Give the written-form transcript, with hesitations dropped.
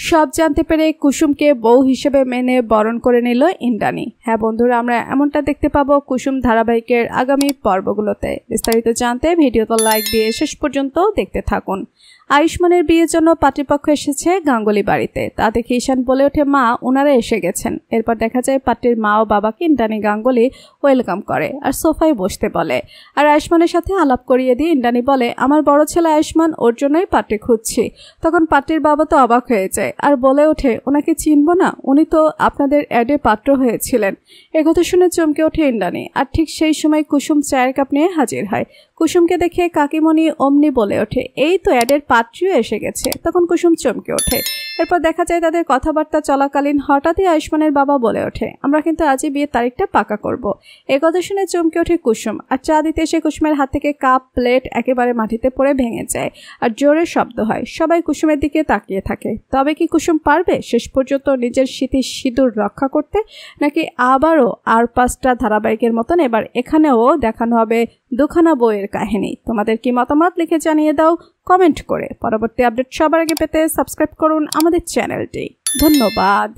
সব জানতে পেরে কুসুমকে বউ হিসেবে মেনে বরণ করে নিল ইন্দ্রাণী। হ্যাঁ বন্ধুরা, আমরা এমনটা দেখতে পাবো কুসুম ধারাবাহিকের আগামী পর্বগুলোতে। বিস্তারিত জানতে ভিডিওতে লাইক দিয়ে শেষ পর্যন্ত দেখতে থাকুন। আয়ুষ্মানের বিয়ের জন্য পাত্রীপক্ষ এসেছে গাঙ্গুলি বাড়িতে। তা দেখে ঈশান বলে ওঠে, মা, ওনারা এসে গেছেন। এরপর দেখা যায় পাত্রীর মা ও বাবাকে ইন্দ্রাণী গাঙ্গুলি ওয়েলকাম করে আর সোফায় বসতে বলে। আর আয়ুষ্মানের সাথে আলাপ করিয়ে দিয়ে ইন্দ্রাণী বলে, আমার বড় ছেলে আয়ুষ্মান, ওর জন্যই পাত্রী খুঁজছি। তখন পাত্রীর বাবা তো অবাক হয়ে যায় আর বলে ওঠে, ওনাকে চিনবো না? উনি তো আপনাদের অ্যাডে পাত্র হয়েছিলেন। একথা শুনে চমকে ওঠে ইন্দ্রাণী। আর ঠিক সেই সময় কুসুম চায়ের কাপ নিয়ে হাজির হয়। কুসুমকে দেখে কাকিমণি অমনি বলে ওঠে, এই তো অ্যাডের পাত্রীও এসে গেছে। তখন কুসুম চমকে ওঠে। এরপর দেখা যায় তাদের কথাবার্তা চলাকালীন হঠাৎই আয়ুষ্মানের বাবা বলে ওঠে, আমরা কিন্তু আজই বিয়ের তারিখটা পাকা করব। এই কথা শুনে চমকে ওঠে কুসুম। আর চা দিতে এসে কুসুমের হাত থেকে কাপ প্লেট একেবারে মাটিতে পড়ে ভেঙে যায় আর জোরে শব্দ হয়। সবাই কুসুমের দিকে তাকিয়ে থাকে। তবে কি কুসুম পারবে শেষ পর্যন্ত নিজের স্মৃতির সিঁদুর রক্ষা করতে, নাকি আবারও আর 5টা ধারাবাহিকের মতন এবার এখানেও দেখানো হবে দুখানা বইয়ের কাহিনী? তোমাদের কি মতামত লিখে জানিয়ে দাও কমেন্ট করে। পরবর্তী আপডেট সবার আগে পেতে সাবস্ক্রাইব করুন আমাদের চ্যানেলটি। ধন্যবাদ।